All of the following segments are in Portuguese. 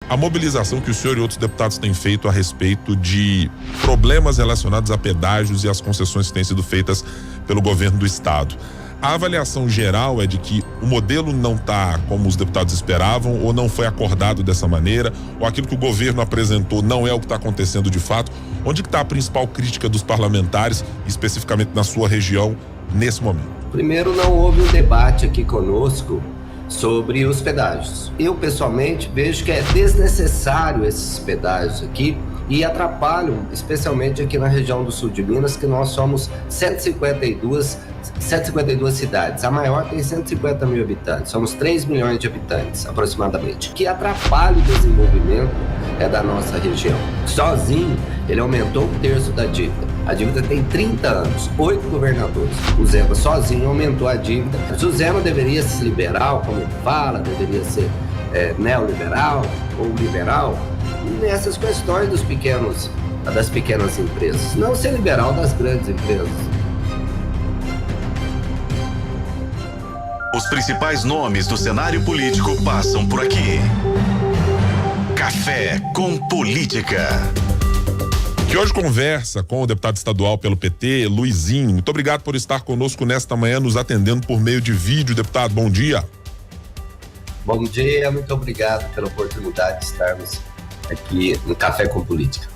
A mobilização que o senhor e outros deputados têm feito a respeito de problemas relacionados a pedágios e as concessões que têm sido feitas pelo governo do estado. A avaliação geral é de que o modelo não está como os deputados esperavam, ou não foi acordado dessa maneira, ou aquilo que o governo apresentou não é o que está acontecendo de fato. Onde que está a principal crítica dos parlamentares, especificamente na sua região, nesse momento? Primeiro, não houve um debate aqui conosco sobre os pedágios. Eu, pessoalmente, vejo que é desnecessário esses pedágios aqui e atrapalham, especialmente aqui na região do sul de Minas, que nós somos 152 cidades. A maior tem 150 mil habitantes, somos 3 milhões de habitantes, aproximadamente, que atrapalha o desenvolvimento da nossa região. Sozinho, ele aumentou um terço da dívida. A dívida tem 30 anos, 8 governadores. O Zema sozinho aumentou a dívida. Se o Zema deveria ser liberal, como ele fala, deveria ser neoliberal ou liberal, nessas questões das pequenas empresas, não ser liberal das grandes empresas. Os principais nomes do cenário político passam por aqui. Café com Política. Que hoje conversa com o deputado estadual pelo PT, Luizinho. Muito obrigado por estar conosco nesta manhã, nos atendendo por meio de vídeo. Deputado, bom dia. Bom dia, muito obrigado pela oportunidade de estarmos aqui no Café com Política.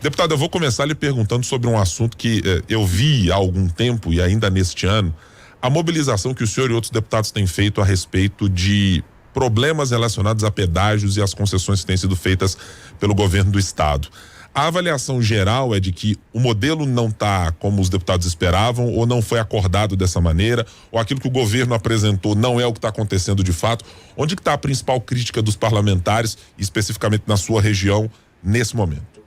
Deputado, eu vou começar lhe perguntando sobre um assunto que eu vi há algum tempo e ainda neste ano, a mobilização que o senhor e outros deputados têm feito a respeito de problemas relacionados a pedágios e as concessões que têm sido feitas pelo governo do estado. A avaliação geral é de que o modelo não está como os deputados esperavam, ou não foi acordado dessa maneira, ou aquilo que o governo apresentou não é o que está acontecendo de fato. Onde que está a principal crítica dos parlamentares, especificamente na sua região, nesse momento?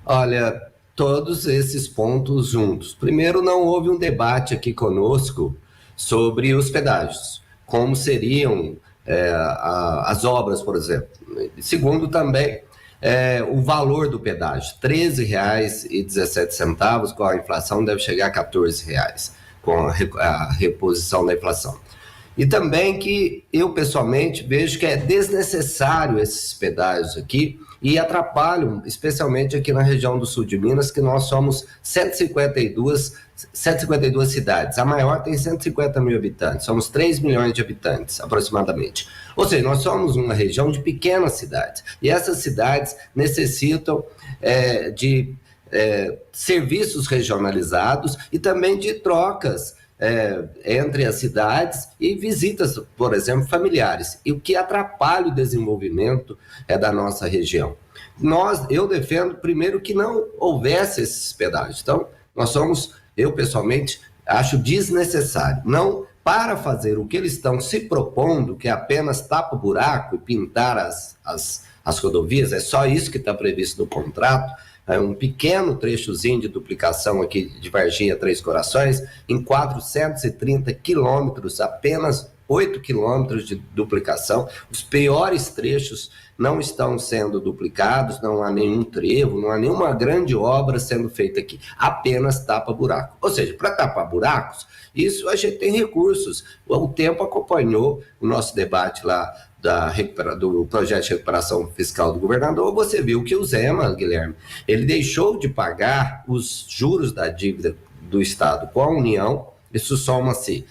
Olha, todos esses pontos juntos. Primeiro, não houve um debate aqui conosco sobre os pedágios, como seriam as obras, por exemplo. Segundo, também, o valor do pedágio, R$13,17, com a inflação deve chegar a R$14, com a reposição da inflação. E também que eu, pessoalmente, vejo que é desnecessário esses pedágios aqui e atrapalham, especialmente aqui na região do sul de Minas, que nós somos 152 cidades. A maior tem 150 mil habitantes, somos 3 milhões de habitantes, aproximadamente. Ou seja, nós somos uma região de pequenas cidades, e essas cidades necessitam de serviços regionalizados e também de trocas entre as cidades e visitas, por exemplo, familiares, e o que atrapalha o desenvolvimento da nossa região. Eu defendo, primeiro, que não houvesse esses pedágios. Então, eu pessoalmente acho desnecessário, não para fazer o que eles estão se propondo, que é apenas tapa-buraco e pintar as rodovias, é só isso que está previsto no contrato. É um pequeno trechozinho de duplicação aqui de Varginha, Três Corações, em 430 quilômetros, apenas 8 quilômetros de duplicação. Os piores trechos não estão sendo duplicados, não há nenhum trevo, não há nenhuma grande obra sendo feita aqui, apenas tapa-buraco. Ou seja, para tapar buracos, isso a gente tem recursos. O tempo acompanhou o nosso debate lá do projeto de recuperação fiscal do governador. Você viu que o Zema, Guilherme, ele deixou de pagar os juros da dívida do Estado com a União. Isso somam-se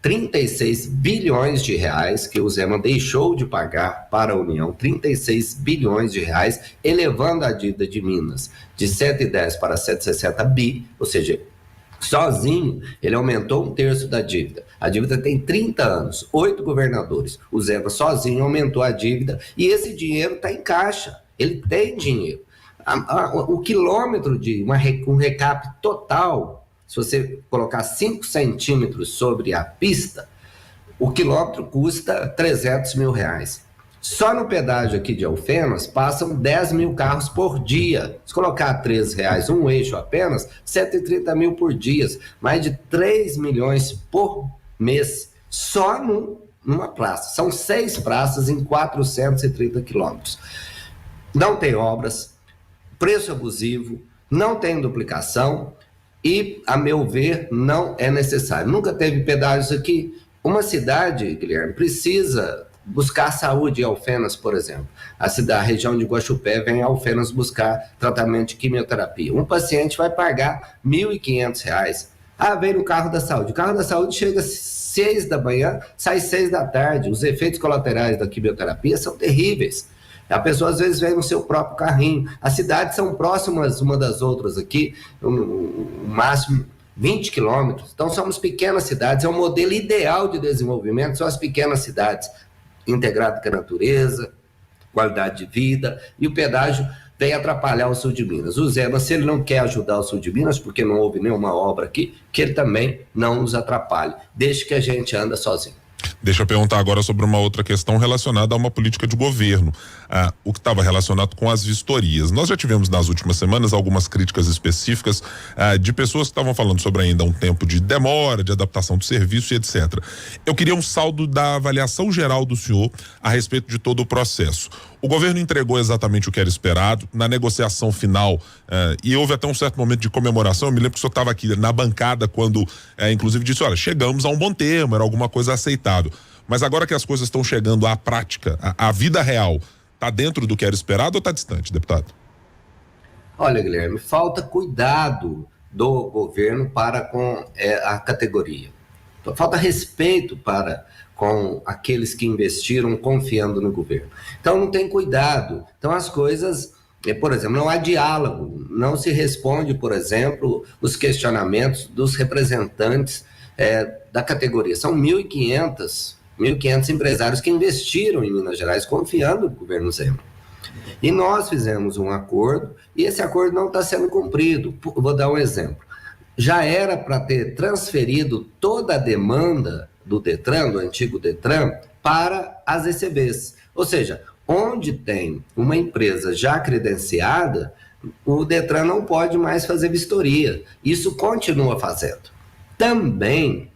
36 bilhões de reais que o Zema deixou de pagar para a União, 36 bilhões de reais, elevando a dívida de Minas de 110 para 160 bi, ou seja, sozinho, ele aumentou um terço da dívida. A dívida tem 30 anos, 8 governadores. O Zema sozinho aumentou a dívida e esse dinheiro está em caixa. Ele tem dinheiro. O quilômetro de um recap total, se você colocar 5 centímetros sobre a pista, o quilômetro custa 300 mil reais. Só no pedágio aqui de Alfenas passam 10 mil carros por dia. Se colocar R$13 um eixo apenas, 130 mil por dia. Mais de 3 milhões por mês. Só numa praça. São 6 praças em 430 quilômetros. Não tem obras, preço abusivo, não tem duplicação e, a meu ver, não é necessário. Nunca teve pedágios aqui. Uma cidade, Guilherme, precisa buscar saúde em Alfenas, por exemplo. A região de Guaxupé vem a Alfenas buscar tratamento de quimioterapia. Um paciente vai pagar R$ 1.500. Vem no carro da saúde. O carro da saúde chega às 6 da manhã, sai 6 da tarde. Os efeitos colaterais da quimioterapia são terríveis. A pessoa às vezes vem no seu próprio carrinho. As cidades são próximas uma das outras aqui, no máximo 20 quilômetros. Então somos pequenas cidades, é um modelo ideal de desenvolvimento, são as pequenas cidades, integrado com a natureza, qualidade de vida, e o pedágio vem atrapalhar o sul de Minas. O Zema, se ele não quer ajudar o sul de Minas, porque não houve nenhuma obra aqui, que ele também não nos atrapalhe, desde que a gente anda sozinho. Deixa eu perguntar agora sobre uma outra questão relacionada a uma política de governo, o que estava relacionado com as vistorias. Nós já tivemos nas últimas semanas algumas críticas específicas de pessoas que estavam falando sobre ainda um tempo de demora, de adaptação do serviço e etc. Eu queria um saldo da avaliação geral do senhor a respeito de todo o processo. O governo entregou exatamente o que era esperado na negociação final, e houve até um certo momento de comemoração. Eu me lembro que o senhor estava aqui na bancada quando, inclusive, disse: olha, chegamos a um bom termo, era alguma coisa aceitável. Mas agora que as coisas estão chegando à prática, a vida real, está dentro do que era esperado ou está distante, deputado? Olha, Guilherme, falta cuidado do governo para com a categoria. Falta respeito com aqueles que investiram confiando no governo. Então não tem cuidado. Então as coisas, por exemplo, não há diálogo, não se responde, por exemplo, os questionamentos dos representantes da categoria. São 1.500 empresários que investiram em Minas Gerais confiando no governo Zema. E nós fizemos um acordo e esse acordo não está sendo cumprido. Vou dar um exemplo. Já era para ter transferido toda a demanda do Detran, do antigo Detran, para as ECBs. Ou seja, onde tem uma empresa já credenciada, o Detran não pode mais fazer vistoria. Isso continua fazendo. Também,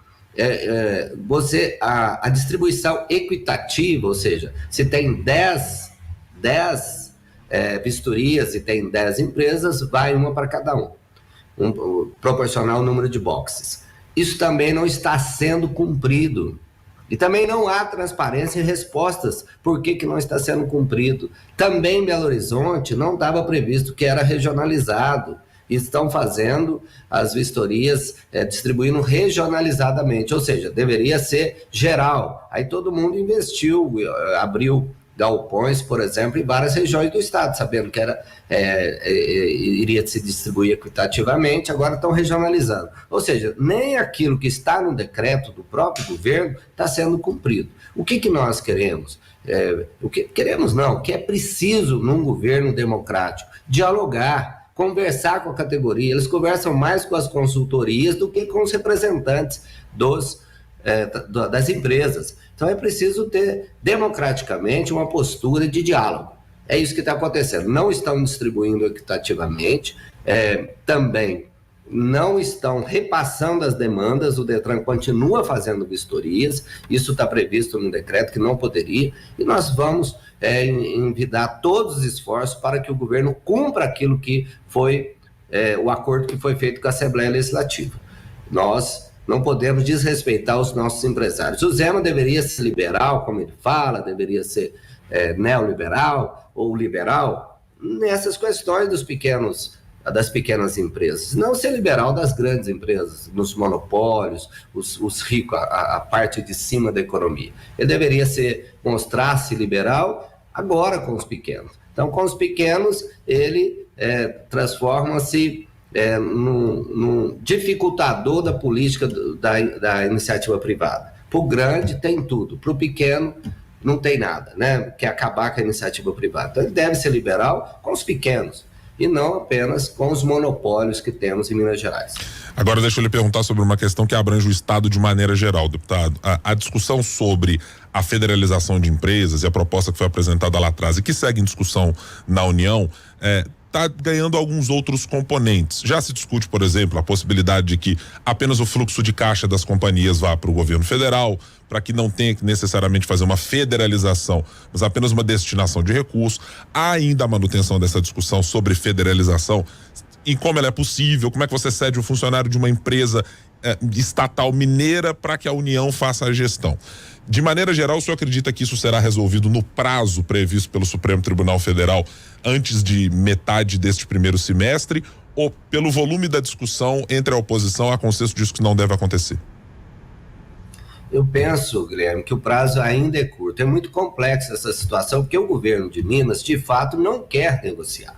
a distribuição equitativa, ou seja, se tem 10 vistorias e tem 10 empresas, vai uma para cada proporcional ao número de boxes. Isso também não está sendo cumprido. E também não há transparência e respostas por que não está sendo cumprido. Também em Belo Horizonte não estava previsto que era regionalizado. Estão fazendo as vistorias, distribuindo regionalizadamente, ou seja, deveria ser geral. Aí todo mundo investiu, abriu galpões, por exemplo, em várias regiões do estado, sabendo que iria se distribuir equitativamente, agora estão regionalizando. Ou seja, nem aquilo que está no decreto do próprio governo está sendo cumprido. O que nós queremos? O que é preciso num governo democrático? Dialogar, conversar com a categoria. Eles conversam mais com as consultorias do que com os representantes das empresas. Então é preciso ter democraticamente uma postura de diálogo. É isso que está acontecendo. Não estão distribuindo equitativamente, também não estão repassando as demandas, o Detran continua fazendo vistorias, isso está previsto no decreto que não poderia, e nós vamos envidar todos os esforços para que o governo cumpra aquilo que foi o acordo que foi feito com a Assembleia Legislativa. Nós não podemos desrespeitar os nossos empresários. O Zema deveria ser liberal, como ele fala, deveria ser neoliberal ou liberal nessas questões das pequenas empresas. Não ser liberal das grandes empresas, nos monopólios, os ricos, a parte de cima da economia. Ele deveria mostrar-se liberal agora com os pequenos. Então, com os pequenos, ele transforma-se num dificultador da política da iniciativa privada. Para o grande tem tudo, para o pequeno não tem nada, né? Quer acabar com a iniciativa privada. Então ele deve ser liberal com os pequenos e não apenas com os monopólios que temos em Minas Gerais. Agora deixa eu lhe perguntar sobre uma questão que abrange o Estado de maneira geral, deputado. A discussão sobre a federalização de empresas e a proposta que foi apresentada lá atrás e que segue em discussão na União, está ganhando alguns outros componentes. Já se discute, por exemplo, a possibilidade de que apenas o fluxo de caixa das companhias vá para o governo federal, para que não tenha que necessariamente fazer uma federalização, mas apenas uma destinação de recursos. Há ainda a manutenção dessa discussão sobre federalização. em como ela é possível, como é que você cede um funcionário de uma empresa estatal mineira para que a União faça a gestão. De maneira geral, o senhor acredita que isso será resolvido no prazo previsto pelo Supremo Tribunal Federal antes de metade deste primeiro semestre, ou pelo volume da discussão entre a oposição, há consenso disso que não deve acontecer? Eu penso, Guilherme, que o prazo ainda é curto. É muito complexa essa situação, porque o governo de Minas, de fato, não quer negociar.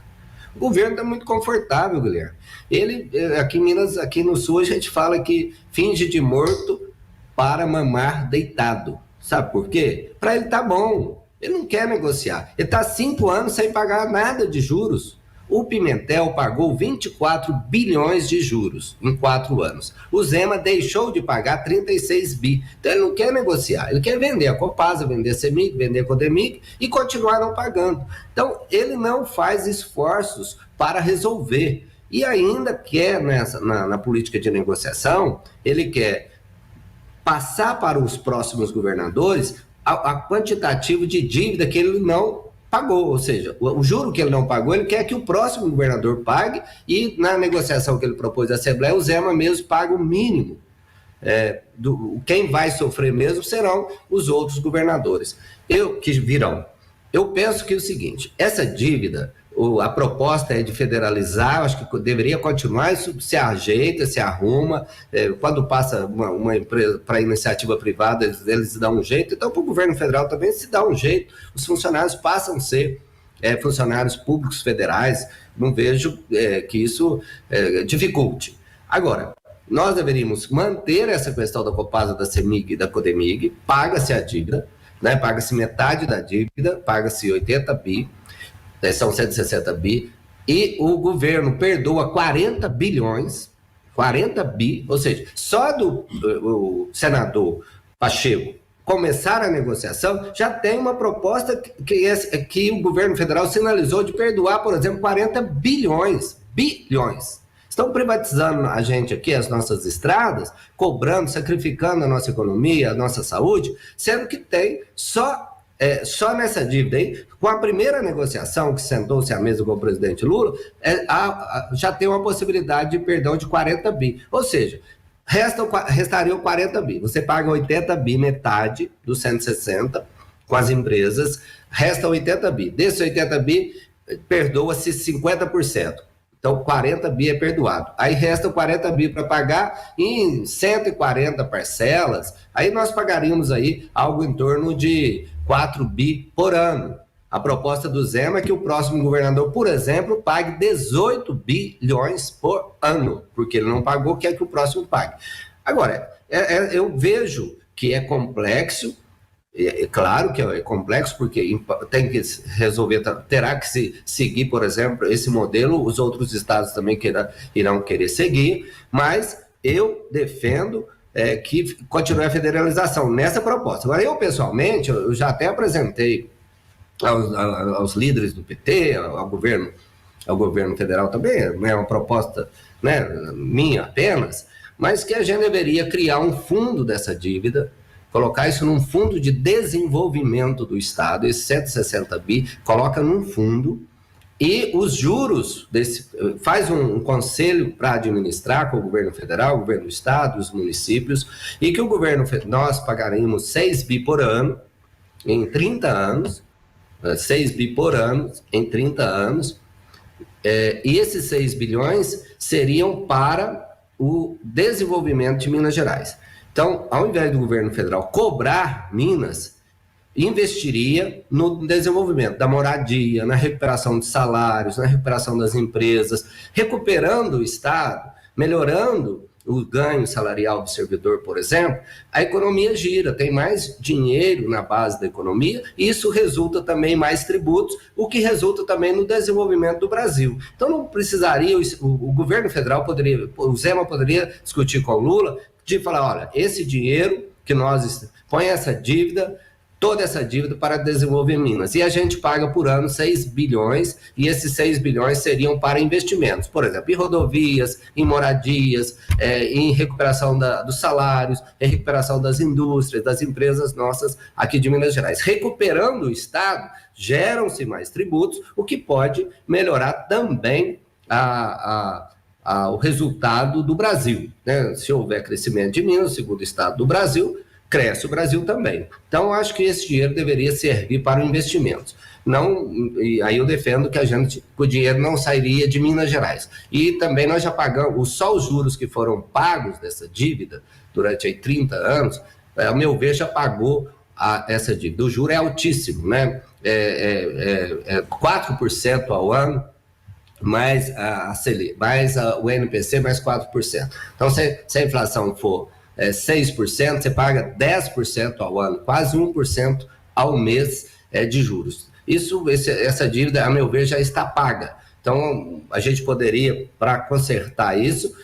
O governo está muito confortável, Guilherme. Ele, aqui em Minas, aqui no Sul, a gente fala que finge de morto para mamar deitado. Sabe por quê? Para ele tá bom. Ele não quer negociar. Ele está 5 anos sem pagar nada de juros. O Pimentel pagou 24 bilhões de juros em 4 anos. O Zema deixou de pagar 36 bi. Então ele não quer negociar. Ele quer vender a Copasa, vender a CEMIG, vender a Codemig e continuar não pagando. Então ele não faz esforços para resolver. E ainda quer, na política de negociação, ele quer passar para os próximos governadores a quantitativo de dívida que ele não pagou, ou seja, o juro que ele não pagou, ele quer que o próximo governador pague, e na negociação que ele propôs à Assembleia, o Zema mesmo paga o mínimo. Quem vai sofrer mesmo serão os outros governadores que virão. Eu penso que é o seguinte, essa dívida, a proposta é de federalizar, acho que deveria continuar, isso se ajeita, se arruma, quando passa uma empresa para iniciativa privada, eles dão um jeito, então para o governo federal também se dá um jeito, os funcionários passam a ser funcionários públicos federais, não vejo que isso dificulte. Agora, nós deveríamos manter essa questão da Copasa, da CEMIG e da Codemig, paga-se a dívida, né, paga-se metade da dívida, paga-se 80 bi, são 160 bi, e o governo perdoa 40 bilhões, 40 bi, ou seja, só o senador Pacheco começar a negociação, já tem uma proposta que o governo federal sinalizou de perdoar, por exemplo, 40 bilhões. Estão privatizando a gente aqui, as nossas estradas, cobrando, sacrificando a nossa economia, a nossa saúde, sendo que tem só nessa dívida aí, com a primeira negociação que sentou-se à mesa com o presidente Lula, já tem uma possibilidade de perdão de 40 bi. Ou seja, restariam 40 bi. Você paga 80 bi, metade dos 160 com as empresas, resta 80 bi. Desses 80 bi, perdoa-se 50%. Então, 40 bi é perdoado. Aí resta 40 bi para pagar em 140 parcelas. Aí nós pagaríamos aí algo em torno de 4 bi por ano. A proposta do Zema é que o próximo governador, por exemplo, pague 18 bilhões por ano, porque ele não pagou, quer que o próximo pague. Agora, eu vejo que é complexo. Claro que é complexo, porque tem que resolver, terá que se seguir, por exemplo, esse modelo, os outros estados também irão querer seguir, mas eu defendo que continue a federalização nessa proposta. Agora, eu pessoalmente, eu já até apresentei aos líderes do PT, ao governo federal também, não é uma proposta, né, minha apenas, mas que a gente deveria criar um fundo dessa dívida, colocar isso num fundo de desenvolvimento do Estado, esses 160 bi, coloca num fundo, e os juros, faz um conselho para administrar com o governo federal, o governo do Estado, os municípios, e que nós pagaremos 6 bi por ano, em 30 anos, 6 bi por ano, em 30 anos, e esses 6 bilhões seriam para o desenvolvimento de Minas Gerais. Então, ao invés do governo federal cobrar Minas, investiria no desenvolvimento da moradia, na recuperação de salários, na recuperação das empresas, recuperando o Estado, melhorando o ganho salarial do servidor, por exemplo, a economia gira, tem mais dinheiro na base da economia, e isso resulta também em mais tributos, o que resulta também no desenvolvimento do Brasil. Então não precisaria, o governo federal poderia, o Zema poderia discutir com o Lula, de falar, olha, esse dinheiro que nós põe essa dívida, toda essa dívida para desenvolver Minas. E a gente paga por ano 6 bilhões, e esses 6 bilhões seriam para investimentos, por exemplo, em rodovias, em moradias, em recuperação dos salários, em recuperação das indústrias, das empresas nossas aqui de Minas Gerais. Recuperando o Estado, geram-se mais tributos, o que pode melhorar também o resultado do Brasil, né? Se houver crescimento de Minas, segundo o estado do Brasil, cresce o Brasil também. Então, acho que esse dinheiro deveria servir para investimentos. Não, e aí eu defendo que o dinheiro não sairia de Minas Gerais. E também nós já pagamos, só os juros que foram pagos dessa dívida durante aí 30 anos, ao meu ver, já pagou essa dívida. O juro é altíssimo, né? 4% ao ano, mais a Selic, mais o NPC, mais 4%. Então, se a inflação for 6%, você paga 10% ao ano, quase 1% ao mês de juros. Essa dívida, a meu ver, já está paga. Então, a gente poderia, para consertar isso,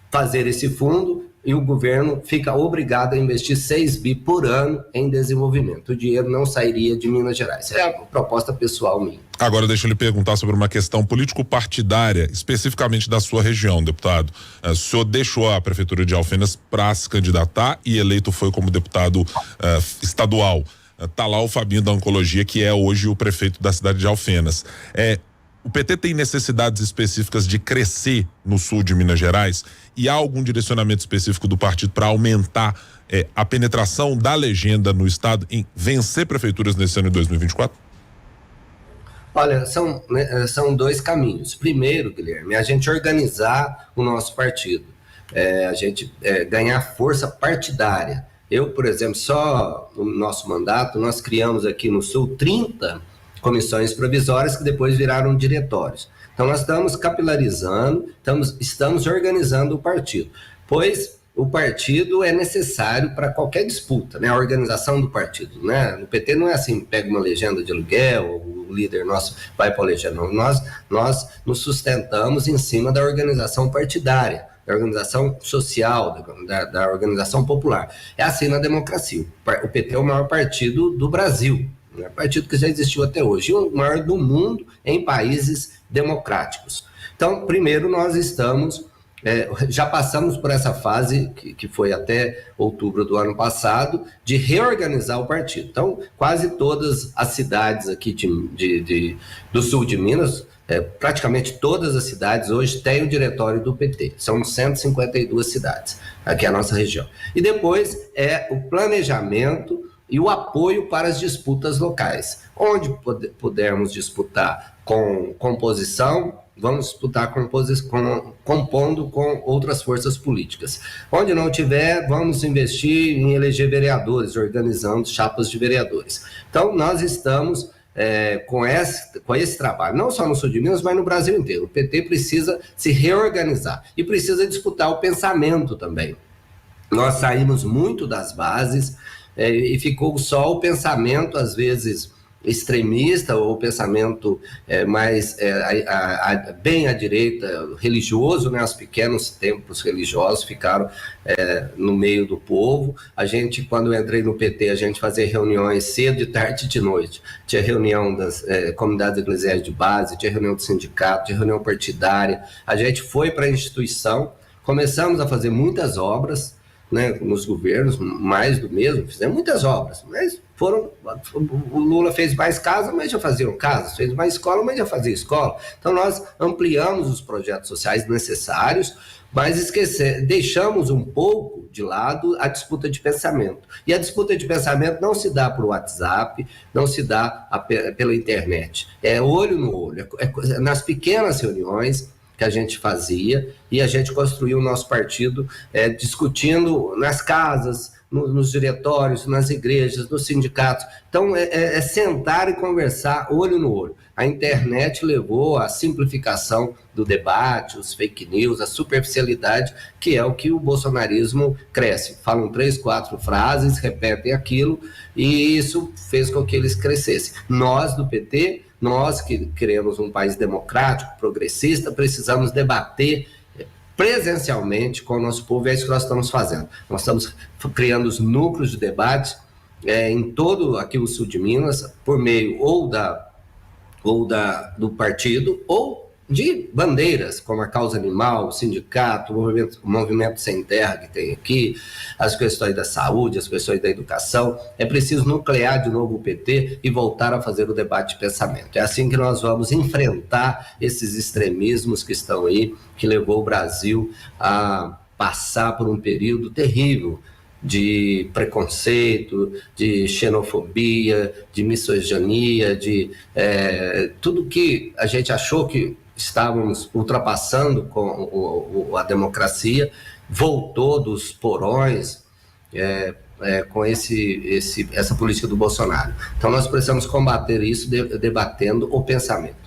fazer esse fundo e o governo fica obrigado a investir 6 bi por ano em desenvolvimento. O dinheiro não sairia de Minas Gerais. É a proposta pessoal minha. Agora, deixa eu lhe perguntar sobre uma questão político-partidária, especificamente da sua região, deputado. O senhor deixou a Prefeitura de Alfenas para se candidatar e eleito foi como deputado estadual. Tá lá o Fabinho da Oncologia, que é hoje o prefeito da cidade de Alfenas. O PT tem necessidades específicas de crescer no sul de Minas Gerais e há algum direcionamento específico do partido para aumentar a penetração da legenda no estado em vencer prefeituras nesse ano de 2024? Olha, são dois caminhos. Primeiro, Guilherme, a gente organizar o nosso partido, a gente ganhar força partidária. Eu, por exemplo, só no nosso mandato, nós criamos aqui no Sul 30 comissões provisórias que depois viraram diretórios. Então, nós estamos capilarizando, estamos organizando o partido, pois o partido é necessário para qualquer disputa, né? A organização do partido, né? No PT não é assim, pega uma legenda de aluguel, o líder nosso vai para a legenda. Não. Nós nos sustentamos em cima da organização partidária, da organização social, da organização popular. É assim na democracia. O PT é o maior partido do Brasil, é um partido que já existiu até hoje, e o maior do mundo em países democráticos. Então, primeiro nós já passamos por essa fase, que foi até outubro do ano passado, de reorganizar o partido. Então, quase todas as cidades aqui do sul de Minas, praticamente todas as cidades hoje têm o diretório do PT. São 152 cidades, aqui é a nossa região. E depois o planejamento e o apoio para as disputas locais. Onde pudermos disputar com composição, vamos disputar compondo com outras forças políticas. Onde não tiver, vamos investir em eleger vereadores, organizando chapas de vereadores. Então, nós estamos com esse trabalho, não só no sul de Minas, mas no Brasil inteiro. O PT precisa se reorganizar e precisa disputar o pensamento também. Nós saímos muito das bases, e ficou só o pensamento, às vezes, extremista, ou o pensamento mais bem à direita, religioso, né? Os pequenos templos religiosos ficaram no meio do povo. A gente, quando eu entrei no PT, a gente fazia reuniões cedo, de tarde e de noite. Tinha reunião das comunidades eclesiais de base, tinha reunião do sindicato, tinha reunião partidária. A gente foi para a instituição, começamos a fazer muitas obras, né, nos governos, mais do mesmo, fizemos muitas obras, mas o Lula fez mais casa, mas já faziam casas, fez mais escola, mas já fazia escola. Então nós ampliamos os projetos sociais necessários, mas deixamos um pouco de lado a disputa de pensamento. E a disputa de pensamento não se dá por WhatsApp, não se dá pela internet, é olho no olho, nas pequenas reuniões que a gente fazia, e a gente construiu o nosso partido discutindo nas casas, nos diretórios, nas igrejas, nos sindicatos. Então, sentar e conversar olho no olho. A internet levou à simplificação do debate, os fake news, a superficialidade, que é o que o bolsonarismo cresce. Falam 3, 4 frases, repetem aquilo, e isso fez com que eles crescessem. Nós, do PT, nós que queremos um país democrático, progressista, precisamos debater presencialmente com o nosso povo, é isso que nós estamos fazendo. Nós estamos criando os núcleos de debate em todo aqui o sul de Minas, por meio ou do partido, ou de bandeiras, como a causa animal, o sindicato, o movimento Sem Terra que tem aqui, as questões da saúde, as questões da educação. É preciso nuclear de novo o PT e voltar a fazer o debate de pensamento. É assim que nós vamos enfrentar esses extremismos que estão aí, que levou o Brasil a passar por um período terrível de preconceito, de xenofobia, de misoginia, de tudo que a gente achou que estávamos ultrapassando com a democracia, voltou dos porões com essa política do Bolsonaro. Então nós precisamos combater isso debatendo o pensamento.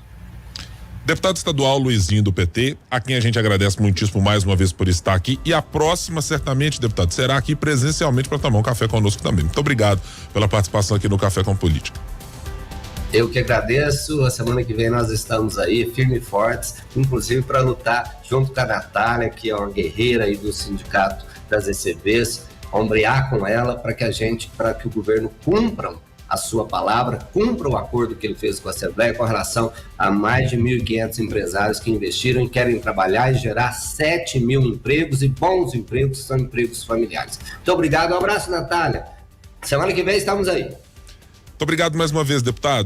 Deputado estadual Luizinho do PT, a quem a gente agradece muitíssimo mais uma vez por estar aqui, e a próxima certamente, deputado, será aqui presencialmente para tomar um café conosco também. Muito obrigado pela participação aqui no Café com Política. Eu que agradeço. A semana que vem nós estamos aí firmes e fortes, inclusive para lutar junto com a Natália, que é uma guerreira aí do sindicato das ECVs, ombrear com ela para que o governo cumpra a sua palavra, cumpra o acordo que ele fez com a Assembleia com relação a mais de 1.500 empresários que investiram e querem trabalhar e gerar 7 mil empregos, e bons empregos, são empregos familiares. Muito obrigado, um abraço, Natália. Semana que vem estamos aí. Muito obrigado mais uma vez, deputado.